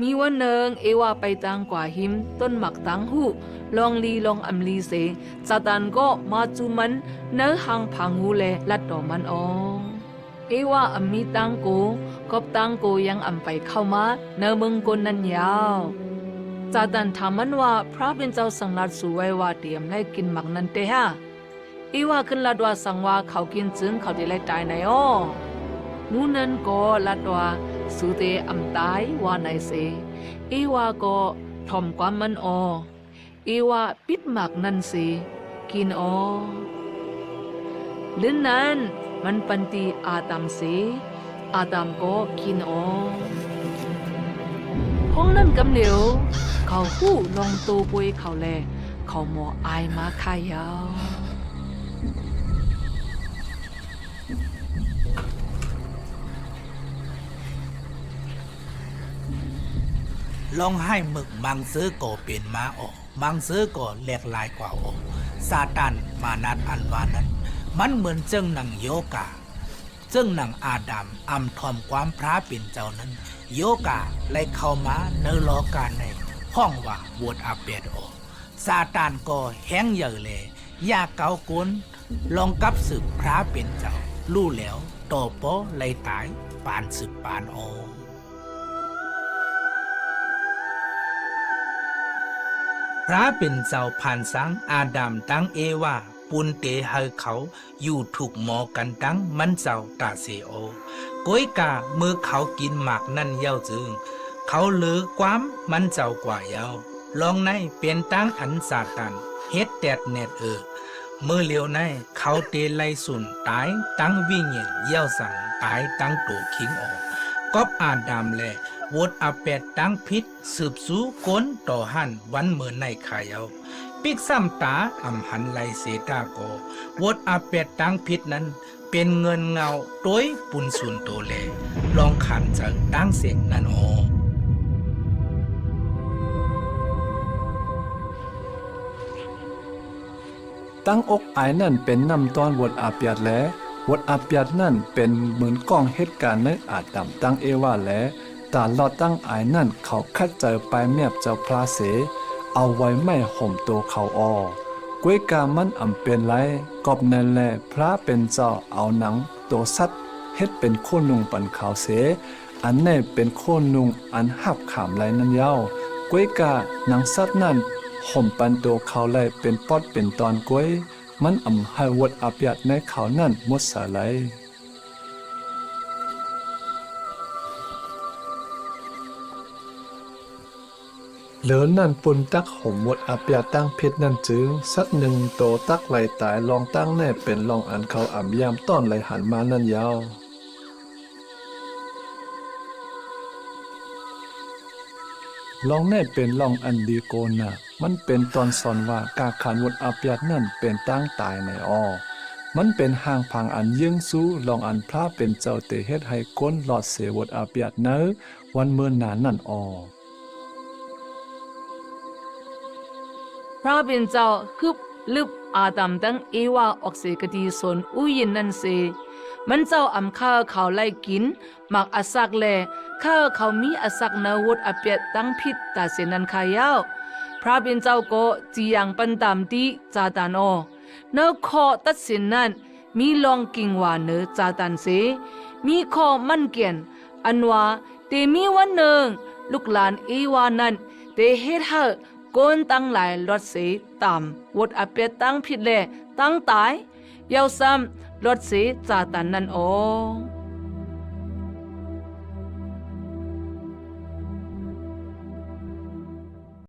มีวันหนึ่งเอวาไปตังกว่าหิมต้นหมักตังหูลองลีลองอำลีเสซาตานก็มาจูมันเนื้อหางพังหูเลลัดดอมันอเอวาอำมีตังโกกบตังโกยังอำไปเข้ามาเนื้อมึงกนนั้นยาวซาตานถามมันว่าพระเป็นเจ้าสังลัดสู่ไว้ว่าเตรียมให้กินหมักนั้นเตฮะเอวาขึ้นลัดว่าสังว่าเขากินจึงเขาได้ไล่ตายในมูนั้นก็ลัดว่าสุเตอำตายว่าในเสเอวาก็ทอมความมันเอวาปิดหมักนั่นสิกินลื่นนั้นมันปันตีอาตามสิอาตามก็กินห้องนั้นกำเหลียวเขาหู้ลองตูปุยเขาแลเขาหมออายมาขายาวลองให้หมึกมังซื้อก่อเป็นมามังซื้อก่อแหลกลายกว่าซาตานมานัดอันวานั้นมันเหมือนเจ้าหนังโยกาเจ้าหนังอาดัมอำทอมความพระเป็นเจ้านั้นโยกาไล่เข้ามาเนรอการในห้องว่าบวชอาเปดซาตานก็แห้งเยอะเลยอยากเกากุนลองกับสืบพระเป็นเจ้าลู่แล้วโตโปไล่ตายปานสืบปานพระเป็นเจ้าผ่านสังอาดัมตั้งเอวาปุนเตให้เขาอยู่ถูกหมอกันตั้งมันเจ้าตาเสก้อยกาเมื่อเขากินหมากนั่นเย้าจึงเขาเลือความมันเจ้ากว่าเย้าลองในเป็นตั้งอันซาตันเฮ็ดแดดแนดเมื่อเลียวในเขาเตไลสุนตายตั้งวิ่งเย้าสั่งตายตั้งตัวคิงกอบอาดัมแลวดอาเป็ดตั้งพิษสืบสู้ก้นต่อหันวันเมื่อในขายเอาปิกซ้ำตาอำหันไลเสตาโกวดอาเป็ดตั้งพิษนั้นเป็นเงินเงาต้วยปุนสุนโตเลลองขันจากตั้งเสียงนั่นตั้งอกอายนั่นเป็นนำตอนวดอาเปียดและวดอาเปียดนั่นเป็นเหมือนกล้องเหตุการณ์ในอาจดำตั้งเอวาและตาลอดตั้งอายนั่นเขาคัดเจอไปแมบเจ้าพระเสเอาไว้ไม่ห่มตัวเขาก้วยกามันอำเป็นไรกอบนั่นแหละพระเป็นเจ้าเอาหนังตัวสัตว์เฮ็ดเป็นโคนุงปันขาวเสอันแน่เป็นโคนุงอันหับขามไรนั่นเย้าก้วยกาหนังสัตว์นั่นห่มปันตัวเขาไลเป็นปอดเป็นตอนก้วยมันอำให้วดอาเปียดในเขานั่นหมดสาไลเหลือนั่นปุ่นตักห่มหมดอาเปียตั้งเพชรนั่นจึงสักหนึ่งโตตักไหลตายลองตั้งแน่เป็นลองอันเขาอ่ำยามต้อนไหลหันมานั่นยาวลองแน่เป็นลองอันดีโกน่ะมันเป็นตอนสอนว่ากาขานวดอาเปียนั่นเป็นตั้งตายในมันเป็นห่างพังอันเยื่องสู้ลองอันพระเป็นเจ้าเตเฮ็ดให้ก้นหลอดเสวดอาเปียเนอวันเมื่อนานนั่นพระเป็นเจ้าฮึบลึบอาดัมตั้งเอวาออกเสกดีสนอุยินนั่นเสมันเจ้าอำข้าเขาไล่กินหมักอาศักแลข้าเขามีอาศักนาวุธอาเปียตั้งพิษตาเสนันขายาวพระเป็นเจ้าก็จียังปันตามตีจาตานเนื้อคอตัดสินนั้นมีลองกิ่งว่าเนื้อจาตันเสมีคอมันเกียนอันว่าเตมีวันหนึ่งลูกหลานเอวานั้นเตเฮ็ดให้ก้นตั้งหลายรถเสตามวดอาเปียตั้งผิดแลตั้งตายยาวซ้ำรถเสจาตันนั่น